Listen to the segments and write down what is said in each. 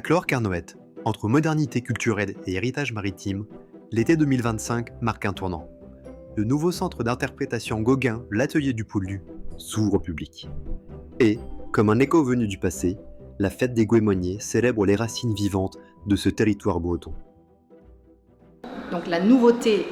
Avec Laure Carnoët, entre modernité culturelle et héritage maritime, l'été 2025 marque un tournant. Le nouveau centre d'interprétation Gauguin, l'Atelier du Pouldu, s'ouvre au public. Et, comme un écho venu du passé, la fête des Goémoniers célèbre les racines vivantes de ce territoire breton. Donc la nouveauté,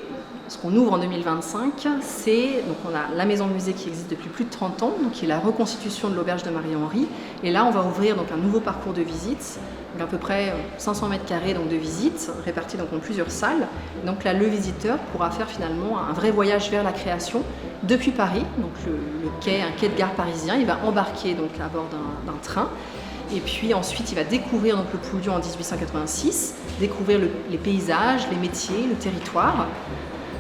ce qu'on ouvre en 2025, c'est donc on a la maison musée qui existe depuis plus de 30 ans, donc qui est la reconstitution de l'auberge de Marie-Henri. Et là, on va ouvrir donc un nouveau parcours de visite, donc à peu près 500 mètres carrés donc de visites, répartis donc en plusieurs salles. Donc là, le visiteur pourra faire finalement un vrai voyage vers la création depuis Paris, donc le quai, un quai de gare parisien. Il va embarquer donc à bord d'un train. Et puis ensuite, il va découvrir donc, le Pouldu en 1886, découvrir les paysages, les métiers, le territoire.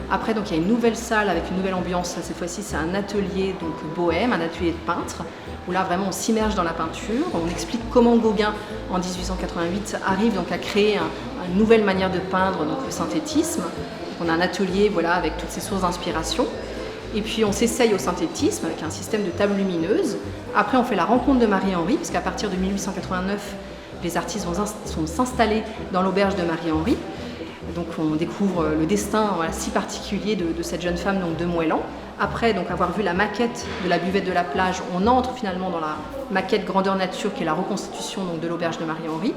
Après, donc, il y a une nouvelle salle avec une nouvelle ambiance. Cette fois-ci, c'est un atelier donc, bohème, un atelier de peintre, où là, vraiment, on s'immerge dans la peinture. On explique comment Gauguin, en 1888, arrive donc, à créer une nouvelle manière de peindre, donc le synthétisme. On a un atelier voilà, avec toutes ces sources d'inspiration. Et puis on s'essaye au synthétisme avec un système de table lumineuse. Après on fait la rencontre de Marie-Henri, parce qu'à partir de 1889, les artistes vont s'installer dans l'auberge de Marie-Henri. Donc on découvre le destin voilà, si particulier de cette jeune femme donc, de Moëlan. Après donc, avoir vu la maquette de la buvette de la plage, on entre finalement dans la maquette grandeur nature qui est la reconstitution donc, de l'auberge de Marie-Henri.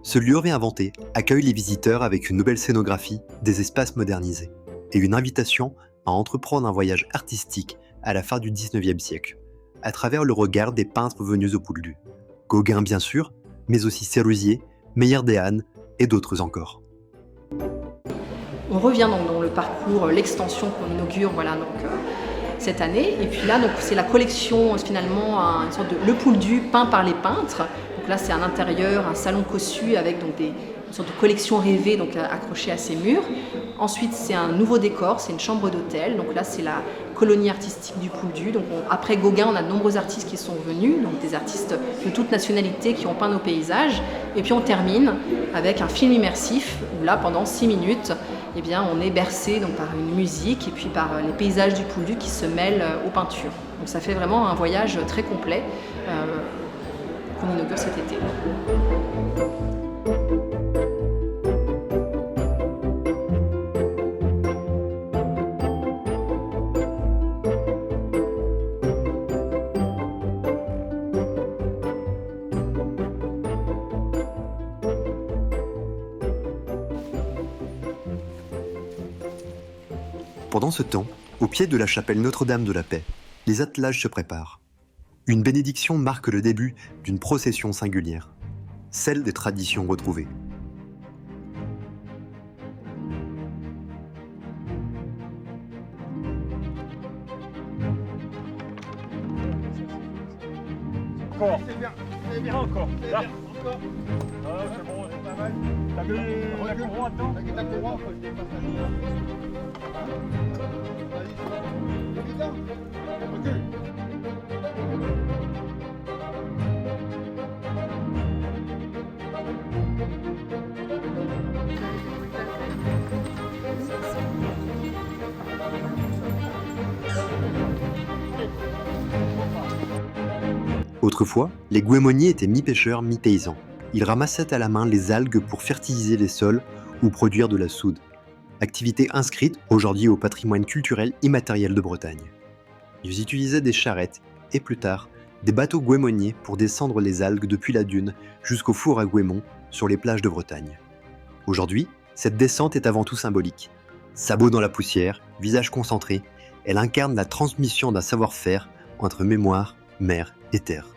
Ce lieu réinventé accueille les visiteurs avec une nouvelle scénographie, des espaces modernisés et une invitation à entreprendre un voyage artistique à la fin du XIXe siècle, à travers le regard des peintres venus au Pouldu. Gauguin bien sûr, mais aussi Sérusier, Meyerdéhan et d'autres encore. On revient donc dans le parcours, l'extension qu'on inaugure voilà, donc, cette année. Et puis là, donc, c'est la collection finalement, une sorte de le Pouldu peint par les peintres. Donc là, c'est un intérieur, un salon cossu avec donc, une sorte de collection rêvée donc, accrochée à ces murs. Ensuite, c'est un nouveau décor, c'est une chambre d'hôtel. Donc là, c'est la colonie artistique du Pouldu. Donc après Gauguin, on a de nombreux artistes qui sont venus, donc des artistes de toute nationalité qui ont peint nos paysages. Et puis on termine avec un film immersif où là, pendant 6 minutes, eh bien, on est bercé donc, par une musique et puis par les paysages du Pouldu qui se mêlent aux peintures. Donc ça fait vraiment un voyage très complet qu'on inaugure cet été. Pendant ce temps, au pied de la chapelle Notre-Dame de la Paix, les attelages se préparent. Une bénédiction marque le début d'une procession singulière, celle des traditions retrouvées. Encore. C'est bien encore. Là. Encore. Ah, c'est bon, c'est pas mal. T'as mis la courroie dedans. La courroie, faut que je dépasse Autrefois, les Goémoniers étaient mi-pêcheurs, mi-paysans. Ils ramassaient à la main les algues pour fertiliser les sols ou produire de la soude. Activité inscrite aujourd'hui au patrimoine culturel immatériel de Bretagne. Ils utilisaient des charrettes et plus tard, des bateaux goémoniers pour descendre les algues depuis la dune jusqu'au four à Goémont sur les plages de Bretagne. Aujourd'hui, cette descente est avant tout symbolique. Sabot dans la poussière, visage concentré, elle incarne la transmission d'un savoir-faire entre mémoire, mer et terre.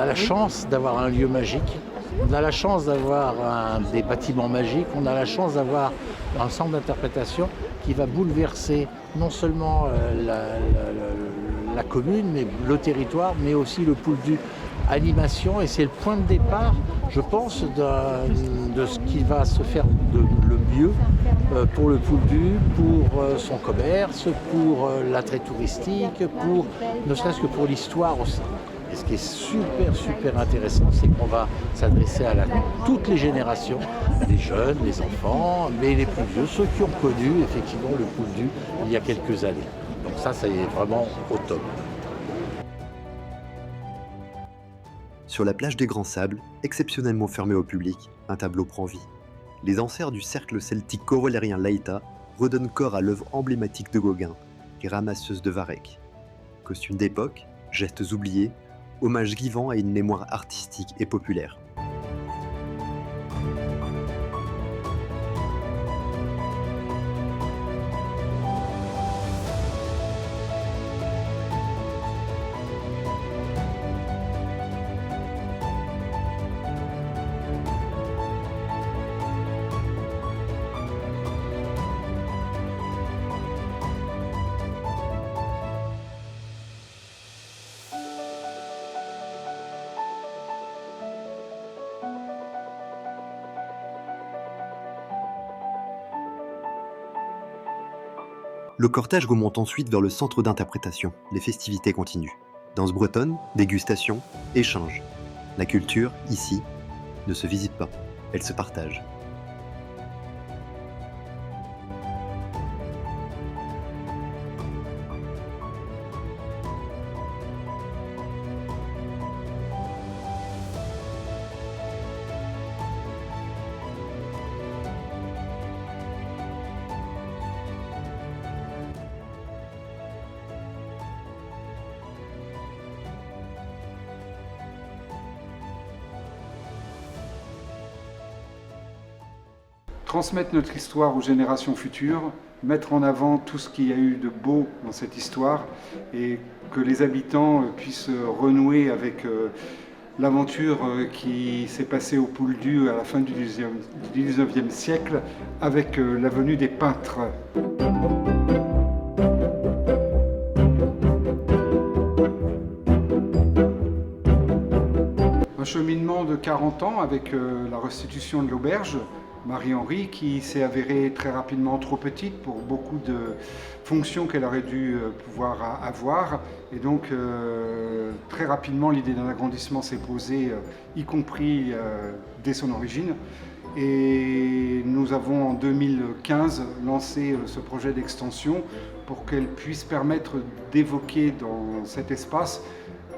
la chance d'avoir un lieu magique, on a la chance d'avoir des bâtiments magiques, on a la chance d'avoir un centre d'interprétation qui va bouleverser non seulement la commune, mais le territoire, mais aussi le Pouldu animation. Et c'est le point de départ, je pense, de ce qui va se faire le mieux pour le Pouldu, pour son commerce, pour l'attrait touristique, ne serait-ce que pour l'histoire aussi. Et ce qui est super intéressant, c'est qu'on va s'adresser à toutes les générations, les jeunes, les enfants, mais les plus vieux, ceux qui ont connu effectivement le Pouldu il y a quelques années. Donc ça c'est vraiment au top. Sur la plage des Grands Sables, exceptionnellement fermée au public, un tableau prend vie. Les enserts du cercle celtique corollérien Laïta redonnent corps à l'œuvre emblématique de Gauguin, les ramasseuses de Varech. Costumes d'époque, gestes oubliés, hommage vivant à une mémoire artistique et populaire. Le cortège remonte ensuite vers le centre d'interprétation. Les festivités continuent. Danse bretonne, dégustation, échange. La culture, ici, ne se visite pas, elle se partage. Transmettre notre histoire aux générations futures, mettre en avant tout ce qu'il y a eu de beau dans cette histoire et que les habitants puissent renouer avec l'aventure qui s'est passée au Pouldu à la fin du 19e siècle avec la venue des peintres. Un cheminement de 40 ans avec la restitution de l'auberge Marie-Henri, qui s'est avérée très rapidement trop petite pour beaucoup de fonctions qu'elle aurait dû pouvoir avoir. Et donc très rapidement l'idée d'un agrandissement s'est posée, y compris dès son origine. Et nous avons en 2015 lancé ce projet d'extension pour qu'elle puisse permettre d'évoquer dans cet espace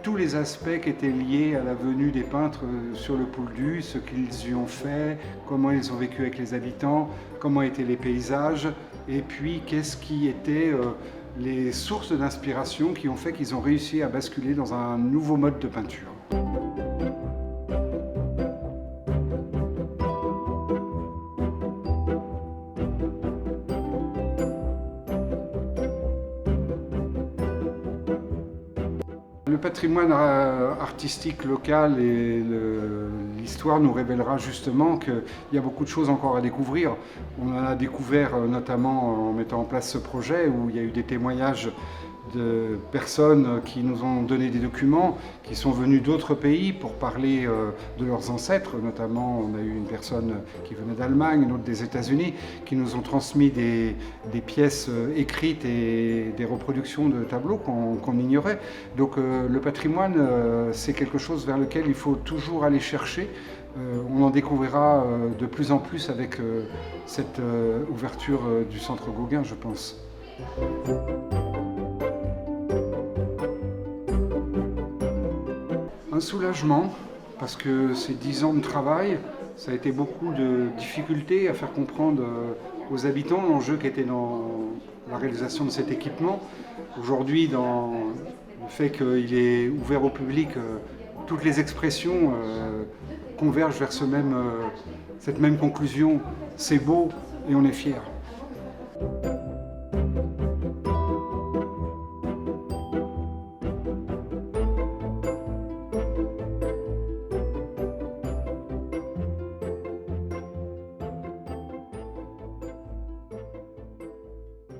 tous les aspects qui étaient liés à la venue des peintres sur le Pouldu, ce qu'ils y ont fait, comment ils ont vécu avec les habitants, comment étaient les paysages, et puis qu'est-ce qui étaient les sources d'inspiration qui ont fait qu'ils ont réussi à basculer dans un nouveau mode de peinture. Le patrimoine artistique local et l'histoire nous révélera justement qu'il y a beaucoup de choses encore à découvrir. On en a découvert notamment en mettant en place ce projet où il y a eu des témoignages de personnes qui nous ont donné des documents, qui sont venus d'autres pays pour parler de leurs ancêtres. Notamment, on a eu une personne qui venait d'Allemagne, une autre des États-Unis, qui nous ont transmis des pièces écrites et des reproductions de tableaux qu'on ignorait. Donc le patrimoine, c'est quelque chose vers lequel il faut toujours aller chercher. On en découvrira de plus en plus avec cette ouverture du Centre Gauguin, je pense. Un soulagement, parce que ces 10 ans de travail, ça a été beaucoup de difficultés à faire comprendre aux habitants l'enjeu qui était dans la réalisation de cet équipement. Aujourd'hui, dans le fait qu'il est ouvert au public, toutes les expressions convergent vers cette même conclusion. C'est beau et on est fiers.